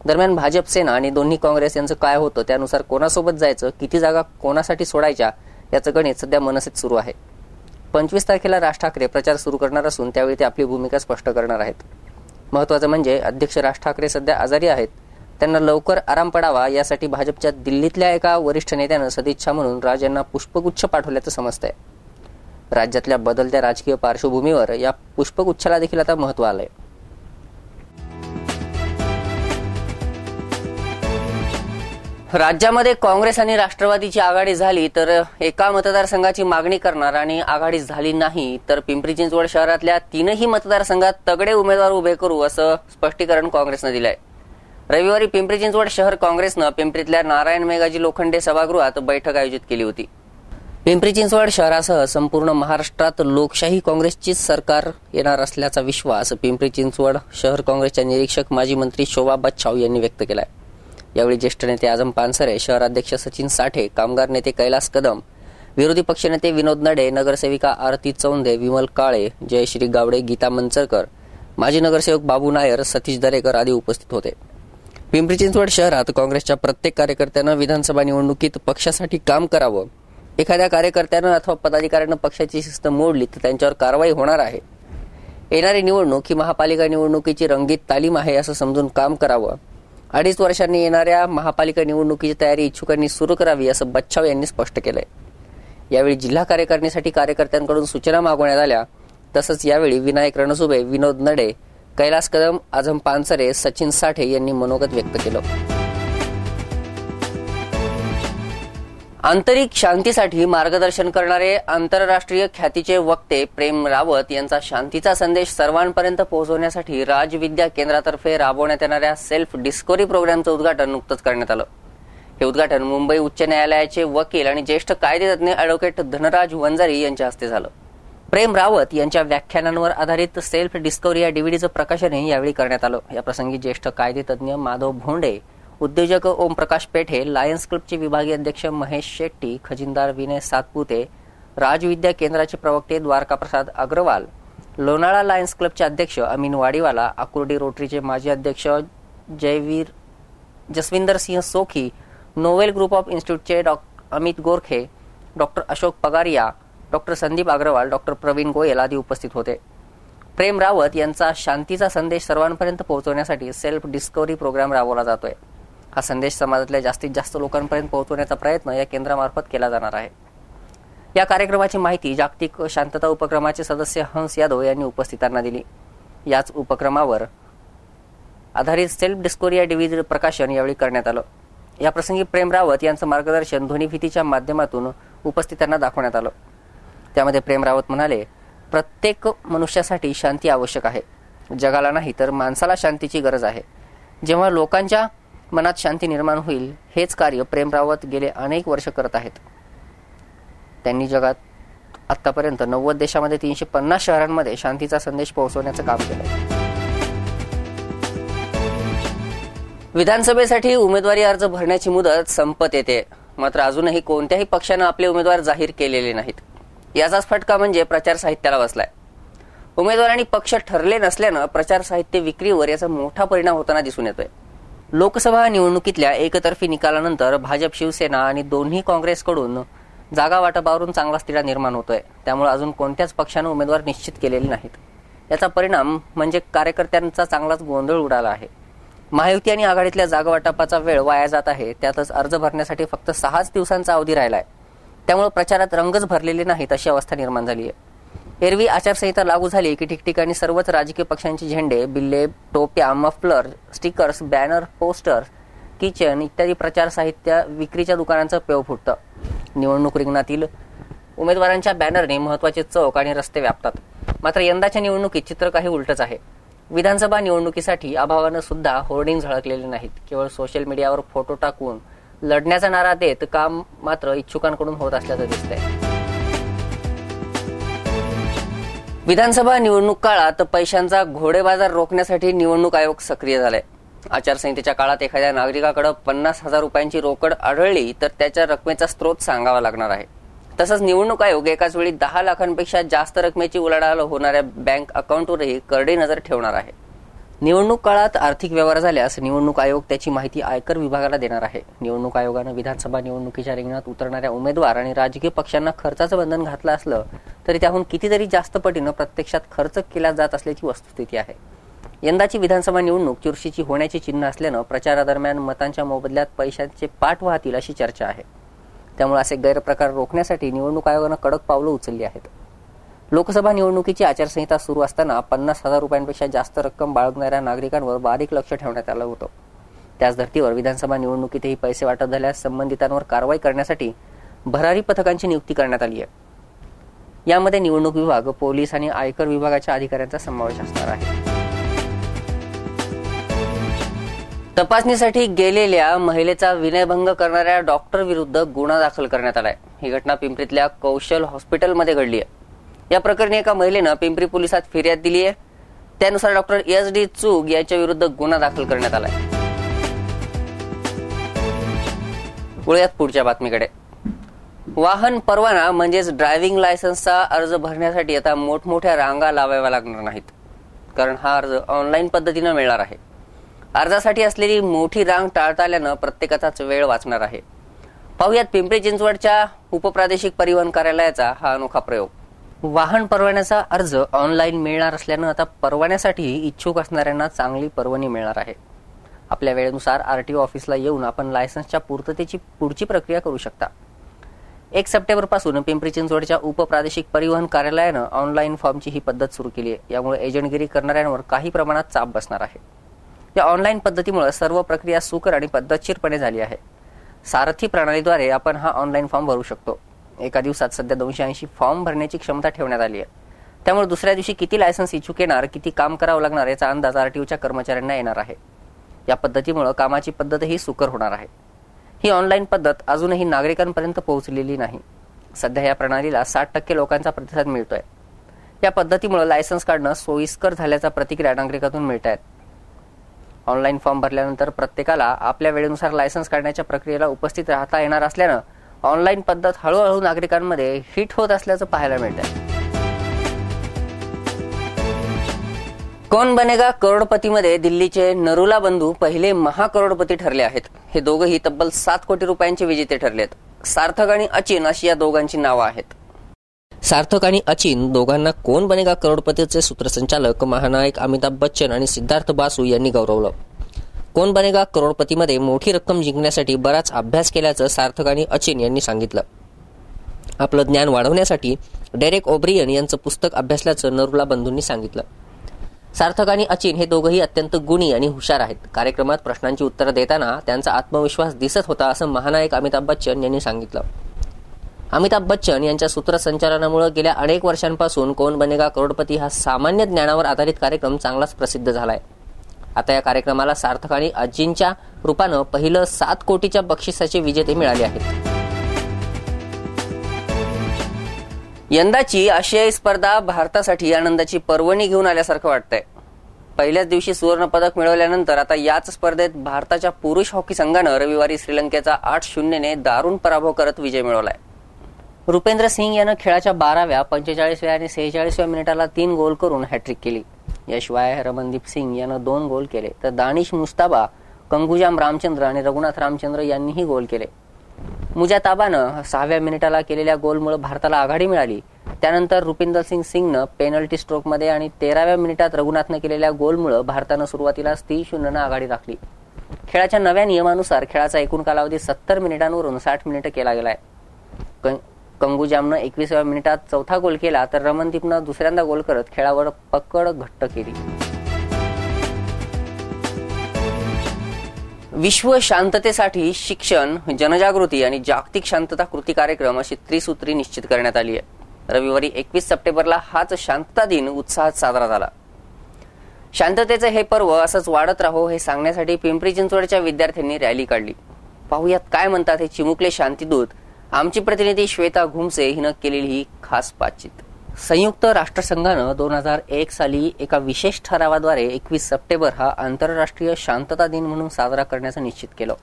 दरम्यान भाजप, सेना आणि दोन्ही काँग्रेस यांचं काय होतं त्यानुसार कोणासोबत जायचं, किती जागा कोणासाठी सोडायच्या याचं गणित सध्या मनसेत सुरू आहे. 25 तारखेला राज ठाकरे प्रचार सुरू करणार असून त्यावेळी ते आपली भूमिका स्पष्ट करणार आहेत. महत्त्वाचं म्हणजे अध्यक्ष राज ठाकरे सध्या आजारी आहेत. त्यांना लवकर आराम पडावा यासाठी भाजपच्या दिल्लीतल्या एका वरिष्ठ नेत्यानं सदिच्छा म्हणून राज यांना पुष्पगुच्छ पाठवल्याचं समजतंय. राज्यातल्या बदलत्या राजकीय पार्श्वभूमीवर या पुष्पगुच्छाला देखील आता महत्त्व आलंय. राज्यामध्ये काँग्रेस आणि राष्ट्रवादीची आघाडी झाली तर एका मतदारसंघाची मागणी करणार आणि आघाडी झाली नाही तर पिंपरी चिंचवड शहरातल्या 3ही मतदारसंघात तगडे उमेदवार उभे करू असं स्पष्टीकरण काँग्रेसनं दिलंय. रविवारी पिंपरी चिंचवड शहर काँग्रेसनं पिंपरीतल्या नारायण मेघाजी लोखंडे सभागृहात बैठक आयोजित केली होती. पिंपरी चिंचवड शहरासह संपूर्ण महाराष्ट्रात लोकशाही काँग्रेसचीच सरकार येणार असल्याचा विश्वास पिंपरी चिंचवड शहर काँग्रेसच्या निरीक्षक माजी मंत्री शोभा बच्छाव यांनी व्यक्त केलाय. यावेळी ज्येष्ठ नेते आझम पानसरे, शहराध्यक्ष सचिन साठे, कामगार नेते कैलास कदम, विरोधी पक्षनेते विनोद नडे, नगरसेविका आरती चौंदे, विमल काळे, जयश्री गावडे, गीता मंचरकर, माजी नगरसेवक बाबू नायर, सतीश दरेकर आदी उपस्थित होते. पिंपरी चिंचवड शहरात काँग्रेसच्या प्रत्येक कार्यकर्त्यानं विधानसभा निवडणुकीत पक्षासाठी काम करावं. एखाद्या कार्यकर्त्यानं अथवा पदाधिकाऱ्यानं पक्षाची शिस्त मोडली तर त्यांच्यावर कारवाई होणार आहे. येणारी निवडणूक ही महापालिका निवडणुकीची रंगीत तालीम आहे असं समजून काम करावं. 2.5 वर्षांनी येणाऱ्या महापालिका निवडणुकीची तयारी इच्छुकांनी सुरू करावी असं बच्छाव यांनी स्पष्ट केलंय. यावेळी जिल्हा कार्यकारिणीसाठी कार्यकर्त्यांकडून सूचना मागवण्यात आल्या. तसंच यावेळी विनायक रणसुभे, विनोद नडे, कैलास कदम, आझम पानसरे, सचिन साठे यांनी मनोगत व्यक्त केलं. आंतरिक शांतीसाठी मार्गदर्शन करणारे आंतरराष्ट्रीय ख्यातीचे वक्ते प्रेम रावत यांचा शांतीचा संदेश सर्वांपर्यंत पोहोचवण्यासाठी राजविद्या केंद्रातर्फे राबवण्यात येणाऱ्या सेल्फ डिस्कव्हरी प्रोग्रामचं उद्घाटन नुकतंच करण्यात आलं. हे उद्घाटन मुंबई उच्च न्यायालयाचे वकील आणि ज्येष्ठ कायदेतज्ञ अॅडव्होकेट धनराज वंजारी यांच्या हस्ते झालं. प्रेम रावत यांच्या व्याख्यानांवर आधारित सेल्फ डिस्कव्हरी या डीव्हीडीचं प्रकाशनही यावेळी करण्यात आलं. या प्रसंगी ज्येष्ठ कायदेतज्ञ माधव भोंडे, उद्योजक ओमप्रकाश पेठे, लायन्स क्लबचे विभागीय अध्यक्ष महेश शेट्टी, खजिनदार विनय सातपुते, राजविद्या केंद्राचे प्रवक्ते द्वारकाप्रसाद अग्रवाल, लोणाळा लायन्स क्लबचे अध्यक्ष अमीन वाडीवाला, आकुर्डी रोटरीचे माजी अध्यक्ष Jaswinder Singh Sokhi, Novel group of इन्स्टिट्यूटचे Amit Gorkhe, doctor Ashok Pagaria, doctor Sandeep Agarwal, doctor Praveen Goyal आदी उपस्थित होते. प्रेम रावत यांचा शांतीचा संदेश सर्वांपर्यंत पोहोचवण्यासाठी सेल्फ डिस्कव्हरी प्रोग्राम राबवला जातोय. हा संदेश समाजातल्या जास्तीत जास्त लोकांपर्यंत पोहोचवण्याचा प्रयत्न या केंद्रामार्फत केला जाणार आहे. या कार्यक्रमाची माहिती जागतिक शांतता उपक्रमाचे सदस्य हंस यादव यांनी उपस्थितांना दिली. याच उपक्रमावर आधारित सेल्फ डिस्कव्हरी या डीव्हीडी प्रकाशन यावेळी करण्यात आलं. याप्रसंगी प्रेम रावत यांचं मार्गदर्शन ध्वनिफितीच्या माध्यमातून उपस्थितांना दाखवण्यात आलं. त्यामध्ये प्रेम रावत म्हणाले, प्रत्येक मनुष्यासाठी शांती आवश्यक आहे. जगाला नाही तर माणसाला शांतीची गरज आहे. जेव्हा लोकांच्या मनात शांती निर्माण होईल हेच कार्य प्रेम रावत गेले अनेक वर्ष करत आहेत. त्यांनी जगात आतापर्यंत 90 देशामध्ये 350 शहरांमध्ये शांतीचा संदेश पोहोचवण्याचं काम केलं. विधानसभेसाठी उमेदवारी अर्ज भरण्याची मुदत संपत येते, मात्र अजूनही कोणत्याही पक्षानं आपले उमेदवार जाहीर केलेले नाहीत. याचाच फटका म्हणजे प्रचार साहित्याला बसलाय. उमेदवार आणि पक्ष ठरले नसल्यानं प्रचार साहित्य विक्रीवर याचा मोठा परिणाम होताना दिसून येतोय. लोकसभा निवडणुकीतल्या एकतर्फी निकालानंतर भाजप, शिवसेना आणि दोन्ही काँग्रेसकडून जागा वाटपावरून चांगलाच तिढा निर्माण होतोय. त्यामुळे अजून कोणत्याच पक्षानं उमेदवार निश्चित केलेले नाहीत. याचा परिणाम म्हणजे कार्यकर्त्यांचा चांगलाच गोंधळ उडाला आहे. महायुती आणि आघाडीतल्या जागा वाटपाचा वेळ वाया जात आहे. त्यातच अर्ज भरण्यासाठी फक्त 6 दिवसांचा अवधी राहिलाय. त्यामुळे प्रचारात रंगच भरलेले नाहीत अशी अवस्था निर्माण झाली आहे. एरवी आचारसंहिता लागू झाली की ठिकठिकाणी सर्वच राजकीय पक्षांचे झेंडे, बिल्ले, टोप्या, muffler, stickers, banner, posters, kitchen इत्यादी प्रचार साहित्य विक्रीच्या दुकानांचं पेव फुटतं. निवडणूक रिंगणातील उमेदवारांच्या बॅनरने महत्वाचे चौक आणि रस्ते व्यापतात. मात्र यंदाच्या निवडणुकीत चित्र काही उलटच आहे. विधानसभा निवडणुकीसाठी अभावानं सुद्धा होर्डिंग झळकलेले नाहीत. केवळ सोशल मीडियावर फोटो टाकून लढण्याचा नारा देत काम मात्र इच्छुकांकडून होत असल्याचं दिसतंय. विधानसभा निवडणूक काळात पैशांचा घोडेबाजार रोखण्यासाठी निवडणूक आयोग सक्रिय झालाय. आचारसंहितेच्या काळात एखाद्या नागरिकाकडे 50,000 रुपयांची रोकड आढळली तर त्याच्या रकमेचा स्रोत सांगावा लागणार आहे. तसंच निवडणूक आयोग एकाच वेळी 10 लाखांपेक्षा जास्त रकमेची उलाढाल होणाऱ्या बँक अकाउंटवरही करडी नजर ठेवणार आहे. निवडणूक काळात आर्थिक व्यवहार झाल्यास निवडणूक आयोग त्याची माहिती आयकर विभागाला देणार आहे. निवडणूक आयोगानं विधानसभा निवडणुकीच्या रिंगणात उतरणाऱ्या उमेदवार आणि राजकीय पक्षांना खर्चाचं बंधन घातलं असलं तरी त्याहून कितीतरी जास्त पटीनं प्रत्यक्षात खर्च केला जात असल्याची वस्तुस्थिती आहे. यंदाची विधानसभा निवडणूक चुरशीची होण्याची चिन्ह असल्यानं प्रचारादरम्यान मतांच्या मोबदल्यात पैशांचे पाठ वाहतील अशी चर्चा आहे. त्यामुळे असे गैरप्रकार रोखण्यासाठी निवडणूक आयोगानं कडक पावलं उचलली आहेत. लोकसभा निवडणुकीची आचारसंहिता सुरू असताना 50,000 रुपयांपेक्षा जास्त रक्कम बाळगणाऱ्या नागरिकांवर बारीक लक्ष ठेवण्यात आलं होतं. त्याच धर्तीवर विधानसभा निवडणुकीतही पैसे वाटप झाल्यास संबंधितांवर कारवाई करण्यासाठी भरारी पथकांची नियुक्ती करण्यात आली आहे. यामध्ये निवडणूक विभाग, पोलीस आणि आयकर विभागाच्या अधिकाऱ्यांचा समावेश असणार आहे. तपासणीसाठी गेलेल्या महिलेचा विनयभंग करणाऱ्या डॉक्टर विरुद्ध गुन्हा दाखल करण्यात आलाय. ही घटना पिंपरीतल्या कौशल हॉस्पिटलमध्ये घडली आहे. या प्रकरणी एका महिलेनं पिंपरी पोलिसात फिर्याद दिली आहे. त्यानुसार डॉक्टर SD चूग यांच्या विरुद्ध गुन्हा दाखल करण्यात आलाय. वळूयात पुढच्या बातमीकडे. वाहन परवाना म्हणजेच ड्रायव्हिंग लायसन्सचा अर्ज भरण्यासाठी आता मोठमोठ्या रांगा लावाव्या लागणार नाहीत, कारण हा अर्ज ऑनलाईन पद्धतीनं मिळणार आहे. अर्जासाठी असलेली मोठी रांग टाळता आल्यानं प्रत्येकाचाच वेळ वाचणार आहे. पाहुयात पिंपरी चिंचवडच्या उपप्रादेशिक परिवहन कार्यालयाचा हा अनोखा प्रयोग. वाहन परवान्याचा अर्ज ऑनलाईन मिळणार असल्यानं आता परवान्यासाठी इच्छुक असणाऱ्यांना चांगली परवानगी मिळणार आहे. आपल्या वेळेनुसार RTO ऑफिसला येऊन आपण लायसन्सच्या पूर्ततेची पुढची प्रक्रिया करू शकता. 1 सप्टेंबरपासून पिंपरी चिंचवडच्या उपप्रादेशिक परिवहन कार्यालयानं ऑनलाईन फॉर्मची ही पद्धत सुरू केली आहे. यामुळे एजंटगिरी करणाऱ्यांवर काही प्रमाणात चाप बसणार आहे. या ऑनलाईन पद्धतीमुळे सर्व प्रक्रिया सुकर आणि पद्धतशीरपणे झाली आहे. सारथी प्रणालीद्वारे आपण हा ऑनलाईन फॉर्म भरू शकतो. एका दिवसात सध्या 280 फॉर्म भरण्याची क्षमता ठेवण्यात आली आहे. त्यामुळे दुसऱ्या दिवशी किती लायसन्स इच्छुक येणार, किती काम करावं लागणार याचा अंदाज RTOच्या कर्मचाऱ्यांना येणार आहे. या पद्धतीमुळे कामाची पद्धतही सुकर होणार आहे. ही ऑनलाईन पद्धत अजूनही नागरिकांपर्यंत पोहोचलेली नाही. सध्या या प्रणालीला 60% लोकांचा प्रतिसाद मिळतोय. या पद्धतीमुळे लायसन्स काढणं सोयीस्कर झाल्याचा प्रतिक्रिया नागरिकांतून मिळत आहेत. ऑनलाईन फॉर्म भरल्यानंतर प्रत्येकाला आपल्या वेळेनुसार लायसन्स काढण्याच्या प्रक्रियेला उपस्थित राहता येणार असल्यानं ऑनलाईन पद्धत हळूहळू नागरिकांमध्ये हिट होत असल्याचं पाहायला मिळतंय. कौन बनेगा करोडपतीमध्ये दिल्लीचे नरुला बंधू पहिले महाकरोडपती ठरले आहेत. हे दोघंही तब्बल 7 कोटी रुपयांचे विजेते ठरलेत. सार्थक आणि अचिन अशी या दोघांची नावं आहेत. सार्थक आणि अचिन दोघांना कौन बनेगा करोडपतीचे सूत्रसंचालक महानायक अमिताभ बच्चन आणि सिद्धार्थ बासू यांनी गौरवलं. कौन बनेगा करोडपतीमध्ये मोठी रक्कम जिंकण्यासाठी बराच अभ्यास केल्याचं सार्थक आणि अचिन यांनी सांगितलं. आपलं ज्ञान वाढवण्यासाठी डेरेक ओब्रियन यांचं पुस्तक अभ्यासल्याचं नरुला बंधूंनी सांगितलं. सार्थक आणि अचिन हे दोघंही अत्यंत गुणी आणि हुशार आहेत. कार्यक्रमात प्रश्नांची उत्तरं देताना त्यांचा आत्मविश्वास दिसत होता असं महानायक अमिताभ बच्चन यांनी सांगितलं. अमिताभ बच्चन यांच्या सूत्रसंचालनामुळे गेल्या अनेक वर्षांपासून कौन बनेगा करोडपती हा सामान्य ज्ञानावर आधारित कार्यक्रम चांगलाच प्रसिद्ध झालाय. आता या कार्यक्रमाला सार्थक आणि अचिनच्या रूपानं पहिलं 7 कोटीच्या बक्षिसाचे विजेते मिळाले आहेत. यंदाची आशियाई स्पर्धा भारतासाठी आनंदाची पर्वणी घेऊन आल्यासारखं वाटतंय. पहिल्याच दिवशी सुवर्ण पदक मिळवल्यानंतर आता याच स्पर्धेत भारताच्या पुरुष हॉकी संघानं रविवारी श्रीलंकेचा 8-0 ने दारुण पराभव करत विजय मिळवलाय. रुपेंद्र सिंग यानं खेळाच्या 12व्या, 45व्या आणि 46व्या मिनिटाला 3 गोल करून हॅट्रिक केली. याशिवाय रमनदीप सिंग यानं 2 गोल केले, तर दानिश मुस्ताबा, कंगुजाम रामचंद्र आणि रघुनाथ रामचंद्र यांनीही गोल केले. मुजाताबानं 6व्या मिनिटाला केलेल्या गोलमुळे भारताला आघाडी मिळाली. त्यानंतर रुपिंदर सिंगनं पेनल्टी स्ट्रोकमध्ये आणि 13व्या मिनिटात रघुनाथनं केलेल्या गोलमुळे भारतानं सुरुवातीलाच 3-0 आघाडी राखली. खेळाच्या नव्या नियमानुसार खेळाचा एकूण कालावधी 70 मिनिटांवरून 60 मिनिटं केला गेलाय. कंगुजामनं 21व्या मिनिटात चौथा गोल केला, तर रमनदीपनं दुसऱ्यांदा गोल करत खेळावर पकड घट्ट केली. विश्व शांततेसाठी शिक्षण, जनजागृती आणि जागतिक शांतता कृती कार्यक्रम अशी त्रिसूत्री निश्चित करण्यात आली आहे. रविवारी 21 सप्टेंबरला हाच शांतता दिन उत्साहात साजरा झाला. शांततेचे हे पर्व असंच वाढत राहो हे सांगण्यासाठी पिंपरी चिंचवडच्या विद्यार्थ्यांनी रॅली काढली. पाहुयात काय म्हणतात हे चिमुकले शांतीदूत. आमची प्रतिनिधी श्वेता घुमसे हिनं केलेली ही खास बातचीत. संयुक्त राष्ट्रसंघानं 2001 साली एका विशेष ठरावाद्वारे 21 सप्टेंबर हा आंतरराष्ट्रीय शांतता दिन म्हणून साजरा करण्याचं निश्चित केलं.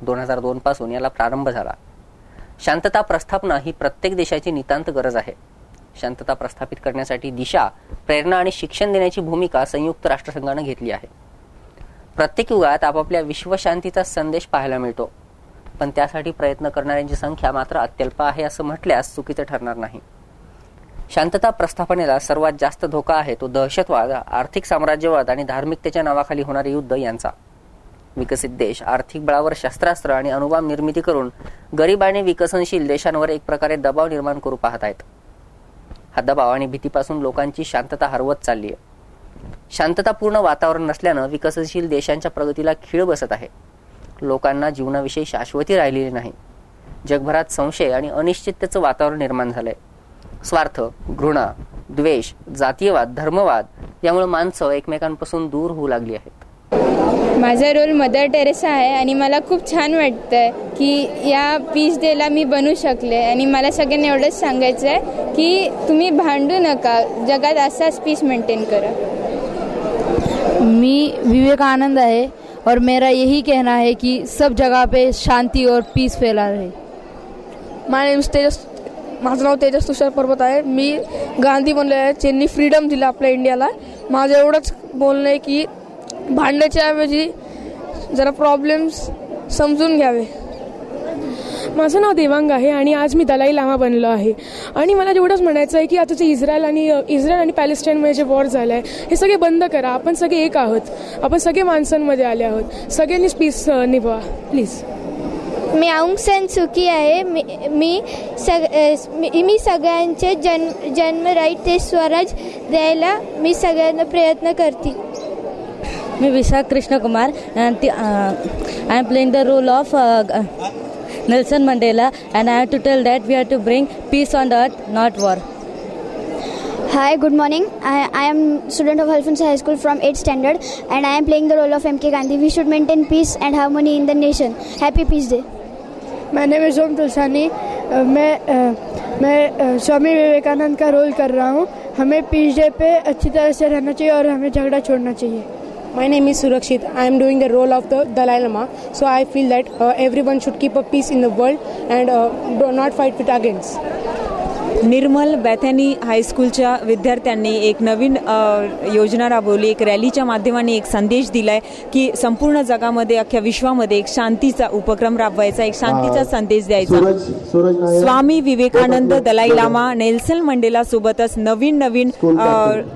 2002 पासून याला प्रारंभ झाला. शांतता प्रस्थापना ही प्रत्येक देशाची नितांत गरज आहे. शांतता प्रस्थापित करण्यासाठी दिशा, प्रेरणा आणि शिक्षण देण्याची भूमिका संयुक्त राष्ट्रसंघानं घेतली आहे. प्रत्येक युगात आपापल्या विश्वशांतीचा संदेश पाहायला मिळतो, पण त्यासाठी प्रयत्न करणाऱ्यांची संख्या मात्र अत्यल्प आहे असं म्हटल्यास चुकीचं ठरणार नाही. शांतता प्रस्थापनेला सर्वात जास्त धोका आहे तो दहशतवाद, आर्थिक साम्राज्यवाद आणि धार्मिकतेच्या नावाखाली होणारे युद्ध यांचा. विकसित देश आर्थिक बळावर शस्त्रास्त्र आणि अणुबॉम्ब निर्मिती करून गरीब आणि विकसनशील देशांवर एक प्रकारे दबाव निर्माण करू पाहत आहेत. हा दबाव आणि भीतीपासून लोकांची शांतता हरवत चालली आहे. शांततापूर्ण वातावरण नसल्यानं विकसनशील देशांच्या प्रगतीला खीळ बसत आहे. लोकांना जीवनाविषयी शाश्वती राहिलेली नाही. जगभरात संशय आणि अनिश्चिततेचं वातावरण निर्माण झालंय. स्वार्थ, घृणा, द्वेष, जातीयवाद, धर्मवाद यामुळे माणसं एकमेकांपासून दूर होऊ लागली आहेत. माझा रोल मदर टेरेसा आहे आणि मला खूप छान वाटतंय की या पीस डेला मी बनू शकले. आणि मला सगळ्यांना एवढंच सांगायचं आहे की तुम्ही भांडू नका, जगात असाच पीस मेंटेन करा. मी विवेकानंद है और मेरा यही कहना है कि सब जगह पे शांति और पीस फैला रहे. माझं नाव तेजस तुषार पर्वत आहे. मी गांधी बनले आहे. ज्यांनी फ्रीडम दिला आपल्या इंडियाला. माझं एवढंच बोलणं आहे की भांडण्याच्या ऐवजी जरा प्रॉब्लेम्स समजून घ्यावे. माझं नाव देवांग आहे आणि आज मी दलाई लामा बनलो आहे. आणि मला एवढंच म्हणायचं आहे की आता जे इस्रायल आणि पॅलेस्टाईनमध्ये जे वॉर झालं आहे हे सगळे बंद करा. आपण सगळे एक आहोत, आपण सगळे माणसांमध्ये आले आहोत. सगळ्यांनीच पीस निभवा प्लीज. मी औंग सान सुकी आहे. मी सगळ्यांचे जन्म राईट ते स्वराज द्यायला मी सगळ्यांना प्रयत्न करते. मैं Vishakh Krishna Kumar and I am playing the role of Nelson Mandela and I have to tell that we have to bring peace on the earth, not war. Hi, good morning. I am student of Alfonso High School from 8th standard and I am playing the role of MK Gandhi. We should maintain peace and harmony in the nation. Happy Peace Day. My name is Om Tulsani. मैं स्वामी विवेकानंद का रोल कर रहा हूँ. हमें पीस डे पे अच्छी तरह से रहना चाहिए और हमें झगड़ा छोड़ना चाहिए. My name is Surakshit. I am doing the role of the Dalai Lama. So I feel that everyone should keep a peace in the world and do not fight with against. निर्मल बॅथॅनी हायस्कूलच्या विद्यार्थ्यांनी एक नवीन योजना राबवली. एक रॅलीच्या माध्यमाने एक संदेश दिलाय की संपूर्ण जगामध्ये, अख्ख्या विश्वामध्ये एक शांतीचा उपक्रम राबवायचा, एक शांतीचा संदेश द्यायचा. स्वामी विवेकानंद, दलाई लामा, नेल्सन मंडेला सोबतच नवीन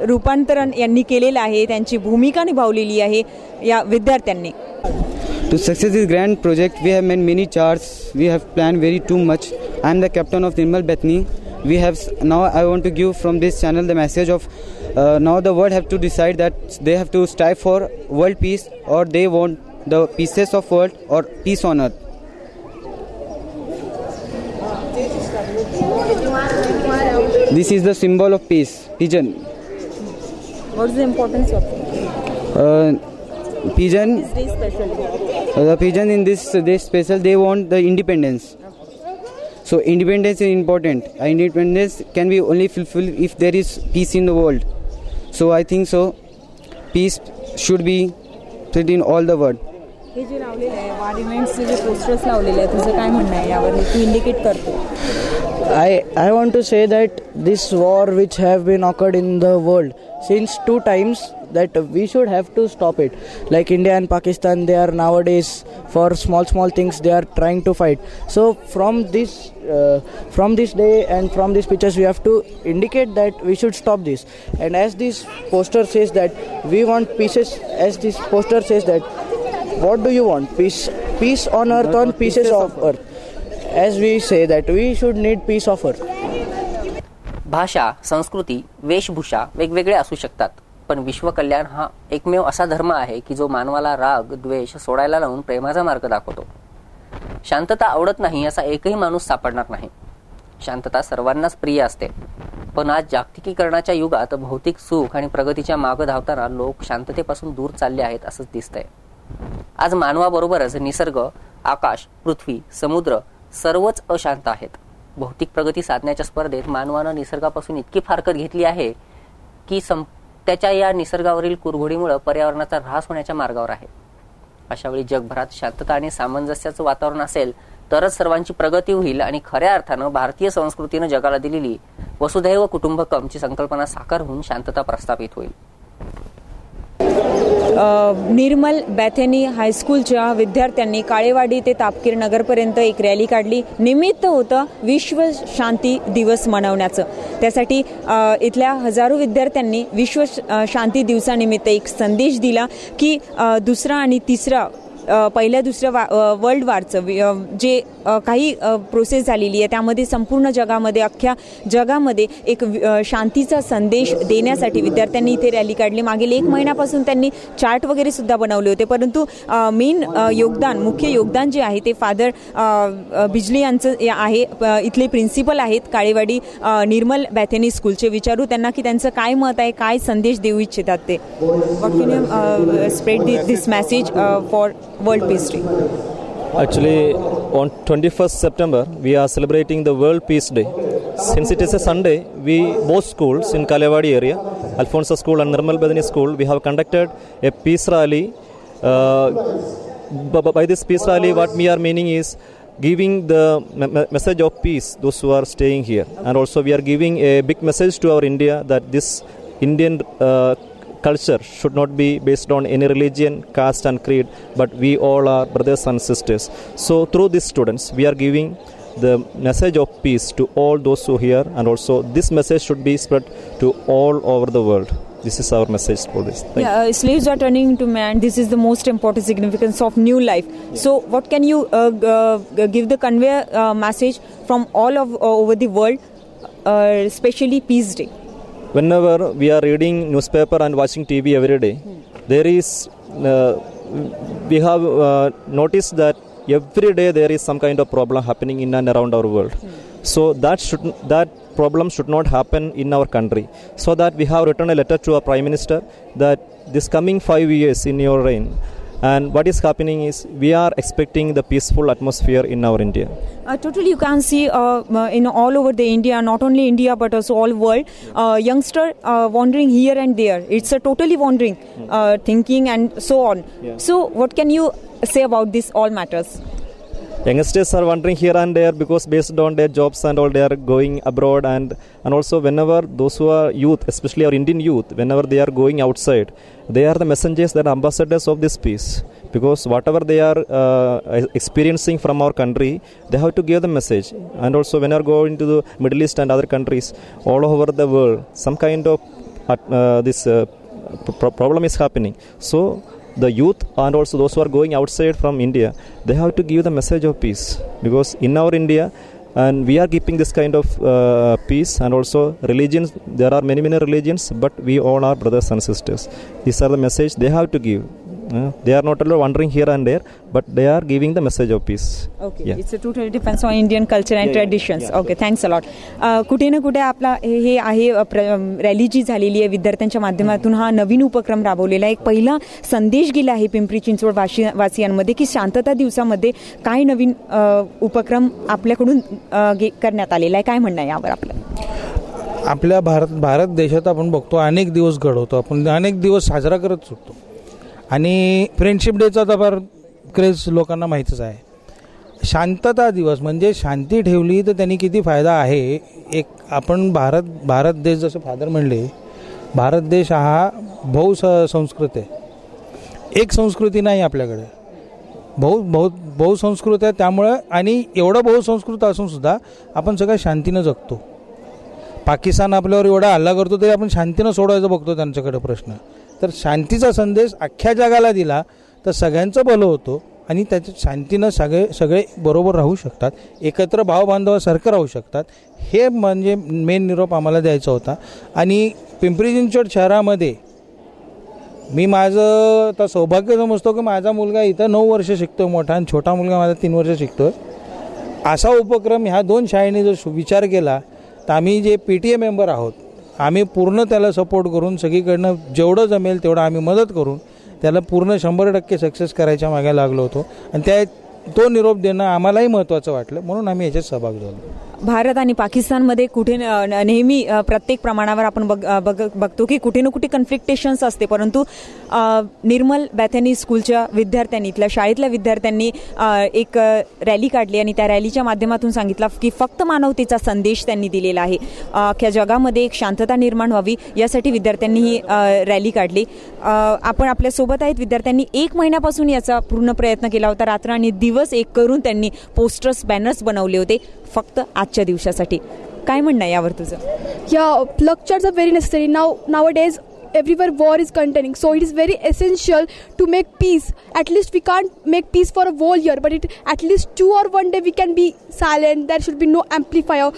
रूपांतरण यांनी केलेलं आहे. त्यांची भूमिका निभावलेली आहे या विद्यार्थ्यांनी. To success this grand project, we have made many charts. We have planned very too much. I am the captain of Nirmal Bethany. We have now. I want to give from this channel the message of now the world have to decide that they have to strive for world peace, or they want the pieces of world or peace on earth. This is the symbol of peace, pigeon. What is the importance of it? Pigeon. This day special. The pigeon in this day special. They want the independence. So independence is important. Independence can be only fulfilled if there is peace in the world. So I think so. Peace should be spread in all the world. हे जे लावलेलं आहे वॉर इव्हेंट्सचे जे पोस्टर्स लावलेले आहेत तुझं काय म्हणणं आहे यावर तू इंडिकेट करतो I want to say that this war which have been occurred in the world since 2 times that we should have to stop it. Like India and Pakistan, they are nowadays for small things they are trying to fight. So from this day and from these pictures we have to indicate that we should stop this. And as this poster says that we want peace, as this poster says that what do you want? Peace on earth, on pieces of earth. As we say that we should need peace of earth. भाषा, संस्कृती, वेशभूषा वेगवेगळे असू शकतात, पण विश्वकल्याण हा एकमेव असा धर्म आहे की जो मानवाला राग, द्वेष सोडायला लावून प्रेमाचा मार्ग दाखवतो. शांतता आवडत नाही असा एकही माणूस सापडणार नाही. शांतता सर्वांनाच प्रिय असते, पण आज जागतिकीकरणाच्या युगात भौतिक सुख आणि प्रगतीच्या मागे धावताना लोक शांततेपासून दूर चालले आहेत असंच दिसतंय. आज मानवाबरोबरच निसर्ग, आकाश, पृथ्वी, समुद्र सर्वच अशांत आहेत. भौतिक प्रगती साधण्याच्या स्पर्धेत मानवानं निसर्गापासून इतकी फारकत घेतली आहे की त्याच्या या निसर्गावरील कुरघोडीमुळे पर्यावरणाचा ऱ्हास होण्याच्या मार्गावर आहे. अशावेळी जगभरात शांतता आणि सामंजस्याचं वातावरण असेल तरच सर्वांची प्रगती होईल आणि खऱ्या अर्थानं भारतीय संस्कृतीनं जगाला दिलेली वसुधैव कुटुंबकमची संकल्पना साकार होऊन शांतता प्रस्थापित होईल. निर्मल बॅथेनी हायस्कूलच्या विद्यार्थ्यांनी काळेवाडी ते तापकीर नगरपर्यंत एक रॅली काढली. निमित्त होतं विश्व शांती दिवस मनवण्याचं. त्यासाठी इथल्या हजारो विद्यार्थ्यांनी विश्व शांती दिवसानिमित्त एक संदेश दिला की दुसरा आणि तिसरा पहिल्या दुसऱ्या वर्ल्ड वॉरचं जे काही प्रोसेस झालेली आहे त्यामध्ये संपूर्ण जगामध्ये अख्ख्या जगामध्ये एक शांतीचा संदेश देण्यासाठी विद्यार्थ्यांनी इथे रॅली काढली. मागील 1 महिन्यापासून त्यांनी चार्ट वगैरे सुद्धा बनवले होते, परंतु मेन मुख्य योगदान जे आहे ते फादर बिजली यांचं आहे. इथले प्रिन्सिपल आहेत काळेवाडी निर्मल बॅथेनी स्कूलचे. विचारू त्यांना की त्यांचं काय मत आहे, काय संदेश देऊ इच्छितात ते. What can you spread this message for World Peace Day? Actually, on 21st September, we are celebrating the World Peace Day. Since it is a Sunday, both schools in Kalewadi area, Alfonso School and Nirmal Bethany School, we have conducted a peace rally. By this peace rally, what we are meaning is giving the message of peace those who are staying here. And also we are giving a big message to our India that this Indian culture should not be based on any religion, caste and creed, but we all are brothers and sisters. So through these students we are giving the message of peace to all those who hear, and also this message should be spread to all over the world. This is our message for this. Slaves are turning into man. This is the most important significance of new life. So what can you give the convey message from all over the world, especially Peace Day? Whenever we are reading newspaper and watching TV every day, there is we have noticed that every day there is some kind of problem happening in and around our world. So that problem should not happen in our country. So that we have written a letter to our Prime Minister that this coming 5 years in your reign, and what is happening is we are expecting the peaceful atmosphere in our India. Totally, you can see in all over the India, not only India but also all world, youngster wandering here and there. It's a totally wandering, thinking and so on. Yeah. So what can you say about this all matters? Youngsters are wandering here and there because based on their jobs and all, they are going abroad, and also whenever those who are youth, especially our Indian youth, whenever they are going outside, they are the messengers, they are ambassadors of this peace, because whatever they are experiencing from our country, they have to give the message. And also whenever going to the Middle East and other countries all over the world, some kind of this problem is happening. So the youth and also those who are going outside from India, they have to give the message of peace, because in our India and we are keeping this kind of peace. And also religions, there are many religions, but we all are brothers and sisters. These are the message they have to give. They are not only wandering here and there, but they are giving the message of peace. Okay, it's a totally depends on Indian culture and traditions. Okay, thanks a lot. कुठे ना कुठे आपला हे आहे रॅली जी झालेली आहे विद्यार्थ्यांच्या माध्यमातून हा नवीन उपक्रम राबवलेला एक पहिला संदेश गेला आहे पिंपरी चिंचवड वासियांमध्ये की शांतता दिवसामध्ये काय नवीन उपक्रम आपल्याकडून करण्यात आलेला आहे. काय म्हणणं आहे यावर आपलं? आपल्या भारत देशात आपण बघतो अनेक दिवस घडवतो, आपण अनेक दिवस साजरा करत सुटतो आणि फ्रेंडशिप डेचा तर फार क्रेज लोकांना माहीतच आहे. शांतता दिवस म्हणजे शांती ठेवली तर त्यांनी किती फायदा आहे. एक आपण भारत देश जसं फादर म्हणले, भारत देश हा बहुसंस्कृत आहे. एक संस्कृती नाही आपल्याकडे, बहुसंस्कृत आहे. त्यामुळं आणि एवढं बहुसंस्कृत असून सुद्धा आपण सगळ्या शांतीनं जगतो. पाकिस्तान आपल्यावर एवढा हल्ला करतो तरी आपण शांतीनं सोडवायचं बघतो त्यांच्याकडे प्रश्न. तर शांतीचा संदेश अख्ख्या जगाला दिला तर सगळ्यांचं भलं होतं आणि त्याच्या शांतीनं सगळे बरोबर राहू शकतात, एकत्र भावबांधवासारखं राहू शकतात. हे म्हणजे मेन निरोप आम्हाला द्यायचा होता. आणि पिंपरी चिंचवड शहरामध्ये मी माझं तर सौभाग्य समजतो की माझा मुलगा इथं 9 वर्ष शिकतो मोठा आणि छोटा मुलगा माझा 3 वर्ष शिकतो. असा उपक्रम ह्या 2 शाळेने जर विचार केला तर आम्ही जे PTA मेंबर आहोत आम्ही पूर्ण त्याला सपोर्ट करून सगळीकडनं जेवढं जमेल तेवढं आम्ही मदत करून त्याला पूर्ण 100% सक्सेस करायच्या मागे लागलो होतो. आणि तो निरोप देणं आम्हालाही महत्त्वाचं वाटलं म्हणून आम्ही याच्यात सहभाग झालो. भारत आणि पाकिस्तानमध्ये कुठे नेहमी प्रत्येक प्रमाणावर आपण बघतो की कुठे ना कुठे कन्फ्लिक्टेशन्स असते, परंतु निर्मल बॅथनी स्कूलच्या विद्यार्थ्यांनी इथल्या शाळेतल्या विद्यार्थ्यांनी एक रॅली काढली आणि त्या रॅलीच्या माध्यमातून सांगितलं की फक्त मानवतेचा संदेश त्यांनी दिलेला आहे. अख्ख्या जगामध्ये एक शांतता निर्माण व्हावी यासाठी विद्यार्थ्यांनी ही रॅली काढली. आपण आपल्यासोबत आहेत. विद्यार्थ्यांनी 1 महिन्यापासून याचा पूर्ण प्रयत्न केला होता. रात्र आणि दिवस एक करून त्यांनी पोस्टर्स बॅनर्स बनवले होते फक्त आजच्या दिवसासाठी. काय म्हणणं आहे यावर तुझं? lectures are very necessary nowadays. Everywhere war is contending, so it is very essential to make peace. At least we can't make peace for a whole year, but at least 2 or 1 day we can be silent. There should be no amplifier.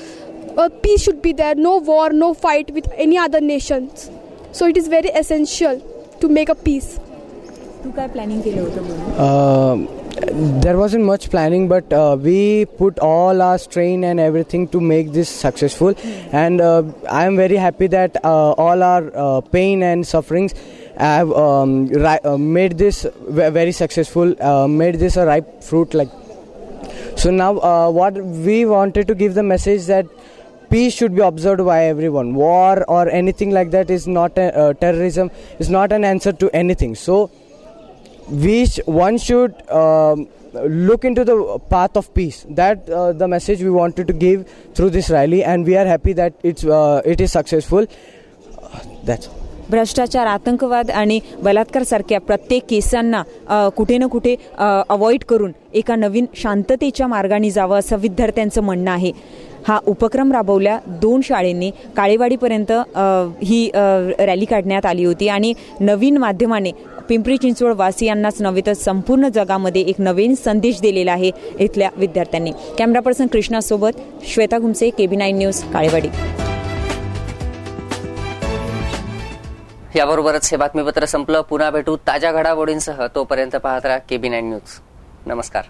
Peace should be there. No war, no fight with any other nations. So it is very essential to make a peace. तू काय प्लॅनिंग केलं होतं? There wasn't much planning, but we put all our strain and everything to make this successful. And I am very happy that all our pain and sufferings have made this very successful, made this a ripe fruit. So now what we wanted to give the message that peace should be observed by everyone. War or anything like that is not terrorism is not an answer to anything. So one should look into the path of peace. That the message we wanted to give through this rally, and we are happy that it is successful. That's all. भ्रष्टाचार, आतंकवाद आणि बलात्कार सारख्या प्रत्येक केसांना कुठे ना कुठे अवॉइड करून एका नवीन शांततेच्या मार्गाने जावं असं विद्यार्थ्यांचं म्हणणं आहे. हा उपक्रम राबवल्या 2 शाळेंनी काळेवाडीपर्यंत ही रॅली काढण्यात आली होती आणि नवीन माध्यमाने पिंपरी चिंचवड वासियांनाच नव्हे तर संपूर्ण जगामध्ये एक नवीन संदेश दिलेला आहे इथल्या विद्यार्थ्यांनी. कॅमेरा पर्सन कृष्णासोबत श्वेता घुमसे, KB9 न्यूज, काळेवाडी. याबरोबरच हे बातमीपत्र संपलं. पुन्हा भेटू ताज्या घडामोडींसह. तोपर्यंत पाहत राहा KB9 न्यूज. नमस्कार.